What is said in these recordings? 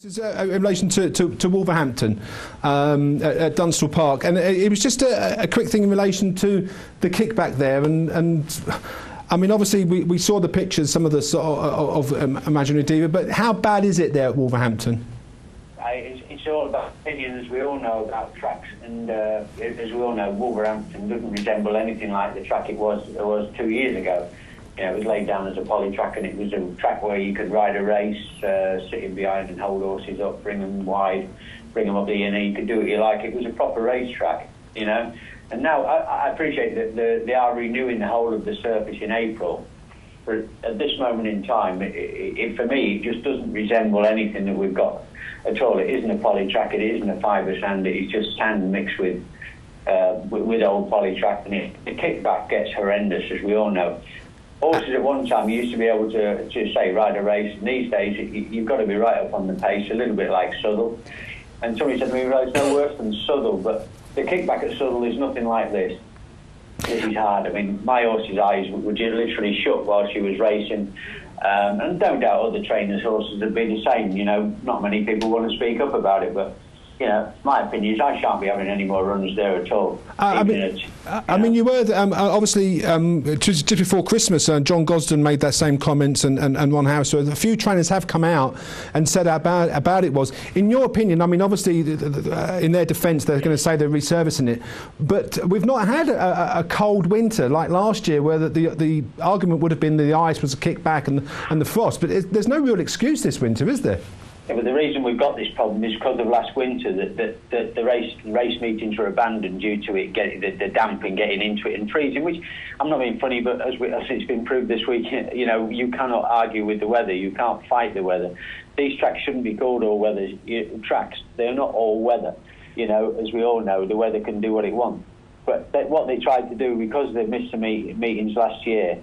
This is in relation to Wolverhampton at Dunstall Park, and it was just a quick thing in relation to the kickback there, and I mean, obviously we saw the pictures, some of the sort of imaginary diva, but how bad is it there at Wolverhampton? It's all about opinion, as we all know about tracks, and as we all know, Wolverhampton doesn't resemble anything like the track it was 2 years ago. You know, it was laid down as a poly track, and it was a track where you could ride a race, sitting behind and hold horses up, bring them wide, bring them up the inner. You could do what you like. It was a proper race track, you know. And now I appreciate that they are renewing the whole of the surface in April. But at this moment in time, for me, it just doesn't resemble anything that we've got at all. It isn't a poly track. It isn't a fibre sand. It's just sand mixed with old poly track, and the kickback gets horrendous, as we all know. Horses at one time you used to be able to say ride a race, and these days you've got to be right up on the pace, a little bit like Southwell. And somebody said to me, well, it's no worse than Southwell, but the kickback at Southwell is nothing like this. This is hard. I mean, my horse's eyes were literally shut while she was racing, and don't doubt other trainers' horses would be the same. You know, not many people want to speak up about it, but you know, my opinion is I shan't be having any more runs there at all. I mean, you were obviously just before Christmas. John Gosden made that same comments, and Ron Harris. So a few trainers have come out and said about it was. In your opinion, I mean, obviously, in their defence, they're going to say they're resurfacing it, but we've not had a cold winter like last year, where the argument would have been the ice was a kickback and the frost. But there's no real excuse this winter, is there? Yeah, but the reason we've got this problem is because of last winter, that the race meetings were abandoned due to it the damp and getting into it and freezing. Which, I'm not being funny, but as it's been proved this week, you know, you cannot argue with the weather. You can't fight the weather. These tracks shouldn't be called all weather tracks. They're not all weather. You know, as we all know, the weather can do what it wants. But what they tried to do, because they missed some meetings last year,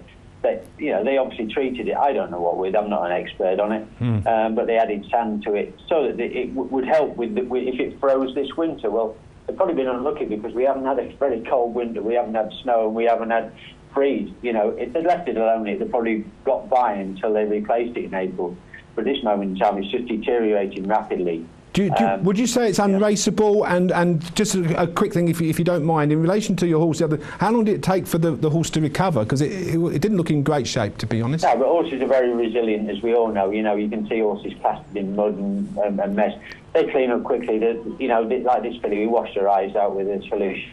you know, they obviously treated it, I don't know what with, I'm not an expert on it, but they added sand to it so that it would help with if it froze this winter. Well, they've probably been unlucky because we haven't had a very cold winter, we haven't had snow, and we haven't had freeze. You know, if they'd left it alone, they'd probably got by until they replaced it in April. But at this moment in time, it's just deteriorating rapidly. Would you say it's unraceable? And just a quick thing, if you don't mind, in relation to your horse, how long did it take for the horse to recover? Because it didn't look in great shape, to be honest. No, but horses are very resilient, as we all know. You know, you can see horses plastered in mud and mess. They clean up quickly. You know, like this filly, we washed her eyes out with a solution,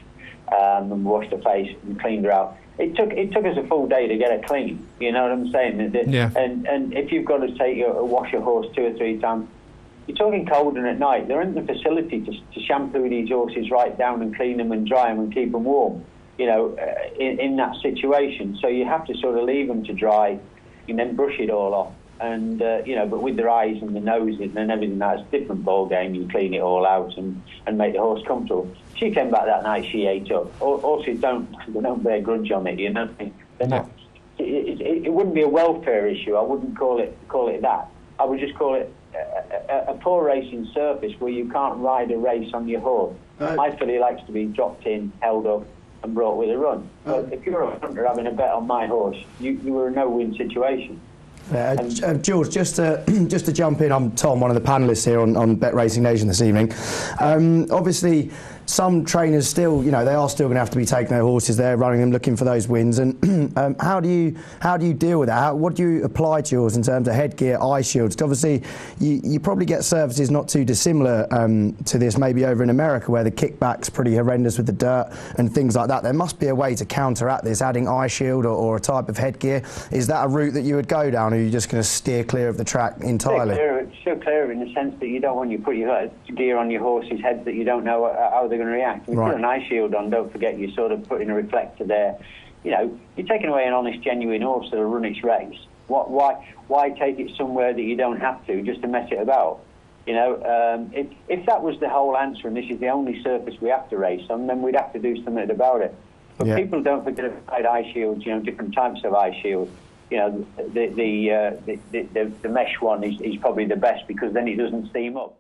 and washed her face and cleaned her out. It took us a full day to get her clean. You know what I'm saying? Yeah. And if you've got to wash your horse 2 or 3 times. You're talking cold and at night. There isn't the facility to shampoo these horses right down and clean them and dry them and keep them warm, you know, in that situation. So you have to sort of leave them to dry and then brush it all off. And, you know, but with their eyes and the nose and everything, that's a different ball game. You clean it all out and make the horse comfortable. She came back that night, she ate up. Horses don't bear grudge on it, you know. They're not. It wouldn't be a welfare issue. I wouldn't call it that. I would just call it a poor racing surface where you can't ride a race on your horse. My filly likes to be dropped in, held up, and brought with a run. But if you're a hunter having a bet on my horse, you were a no-win situation. George, just to jump in, I'm Tom, one of the panellists here on BetRacingNation this evening. Obviously, some trainers still, you know, they are still going to have to be taking their horses there, running them, looking for those wins. And how do you deal with that? What do you apply to yours in terms of headgear, eye shields? Obviously, you probably get surfaces not too dissimilar to this, maybe over in America, where the kickback's pretty horrendous with the dirt and things like that. There must be a way to counteract this, adding eye shield or a type of headgear. Is that a route that you would go down, or are you just going to steer clear of the track entirely? Still clear in the sense that you don't want you put your gear on your horse's head that you don't know how they're going to react. If you put an eye shield on, don't forget you're sort of putting a reflector there. You know, you're taking away an honest, genuine horse that'll run its race. Why take it somewhere that you don't have to, just to mess it about? You know, if that was the whole answer and this is the only surface we have to race on, then we'd have to do something about it. But people don't forget about eye shields, you know, different types of eye shields. You know, the mesh one is probably the best because then it doesn't steam up.